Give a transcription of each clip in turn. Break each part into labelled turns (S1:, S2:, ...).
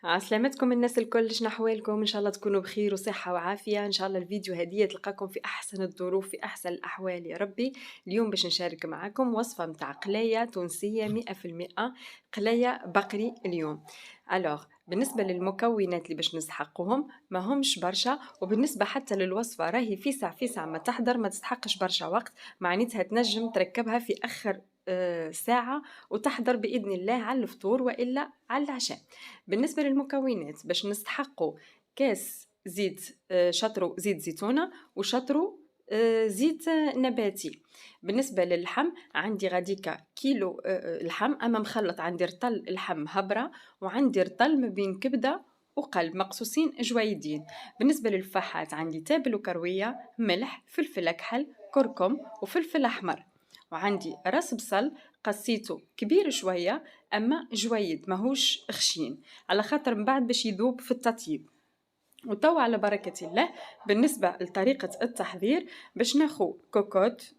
S1: عسلامتكم الناس الكل، شنو احوالكم؟ ان شاء الله تكونوا بخير وصحه وعافيه. ان شاء الله الفيديو هديه تلقاكم في احسن الظروف، في احسن الاحوال يا ربي. اليوم باش نشارك معكم وصفه متاع قلايه تونسيه 100%، قلايه بقري اليوم. الوغ بالنسبه للمكونات اللي باش نسحقهم ما همش برشا، وبالنسبه حتى للوصفه راهي فيسع ما تحضر، ما تستحقش برشا وقت. معناتها تنجم تركبها في اخر ساعة وتحضر بإذن الله على الفطور وإلا على العشاء. بالنسبة للمكونات باش نستحقوا كاس زيت، شطرو زيت زيتونة وشطرو زيت نباتي. بالنسبة للحم عندي غاديكا كيلو لحم، أما مخلط، عندي رطل اللحم هبرة وعندي رطل ما بين كبدة وقلب مقصوصين جويدين. بالنسبة للفاحات عندي تابل وكروية، ملح، فلفل أكحل، كركم وفلفل أحمر. وعندي راس بصل قصيته كبير شوية أما جويد ماهوش خشين، على خاطر من بعد باش يذوب في التطيب. وتو على بركة الله. بالنسبة لطريقة التحضير باش ناخو كوكوت،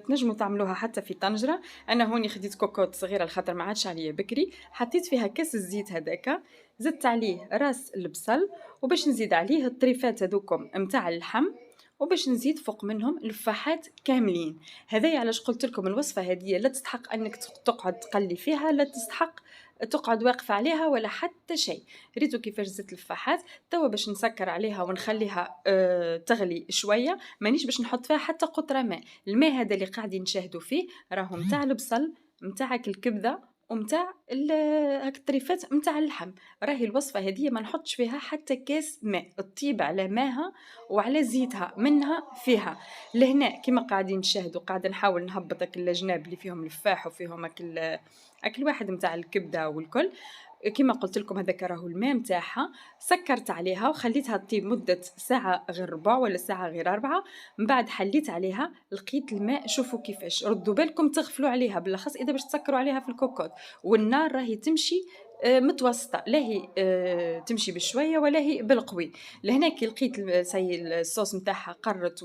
S1: تنجموا تعملوها حتى في طنجرة. انا هوني خديت كوكوت صغيره الخاطر ما عادش عليا بكري، حطيت فيها كاس الزيت هذاك، زدت عليه راس البصل، وباش نزيد عليه الطريفات هذوكم متاع اللحم، وباش نزيد فوق منهم الفاحات كاملين. هذايا علاش قلت لكم الوصفه هذه لا تستحق انك تقعد تقلي فيها، لا تستحق تقعد واقفه عليها ولا حتى شيء. ريتو كيفاش زدت الفاحات. توا باش نسكر عليها ونخليها تغلي شويه، مانيش باش نحط فيها حتى قطره ماء. الماء هذا اللي قاعدين نشاهدوا فيه راهو متاع البصل، متاعك الكبده، ومتاع هاك الطريفات متاع اللحم. راهي الوصفه هذه ما نحطش فيها حتى كاس ماء، تطيب على ماها وعلى زيتها منها فيها. لهنا كما قاعدين تشاهدوا قاعده نحاول نهبط الجناب اللي فيهم الفاح وفيهم اكل واحد متاع الكبده والكل. كما قلت لكم هذاك راهو الماء متاعها. سكرت عليها وخليتها تطيب مدة ساعة غير ربع ولا ساعة غير 4. من بعد حليت عليها، لقيت الماء، شوفوا كيفاش، ردوا بالكم تغفلوا عليها بالأخص إذا باش تسكروا عليها في الكوكوت. والنار راهي تمشي متوسطة، لا هي تمشي بشوية ولا هي بالقوي. لهنا كي لقيت الصوص متاعها قرت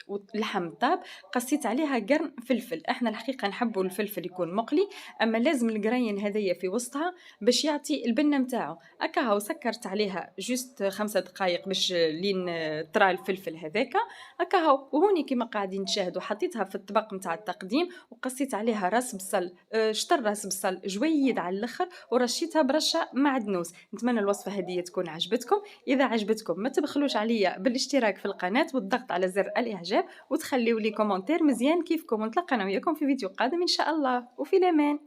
S1: واللحم طاب، قصيت عليها قرن فلفل. احنا الحقيقة نحبوا الفلفل يكون مقلي، اما لازم القرين هذيا في وسطها باش يعطي البنه متاعو. هكا سكرت عليها جوست 5 دقائق باش لين طرى الفلفل هذاك. هكا وهوني كما قاعدين تشاهدوا حطيتها في الطبق متاع التقديم، وقصيت عليها راس بصل، شطر راس بصل جويد على الاخر، ورشيتها برشه معدنوس. نتمنى الوصفه هذه تكون عجبتكم. اذا عجبتكم ما تبخلوش عليا بالاشتراك في القناه والضغط على زر الاعجاب، وتخليوا لي كومنتير مزيان كيفكم. ونتلاقى انا وياكم في فيديو قادم ان شاء الله، وفي الامان.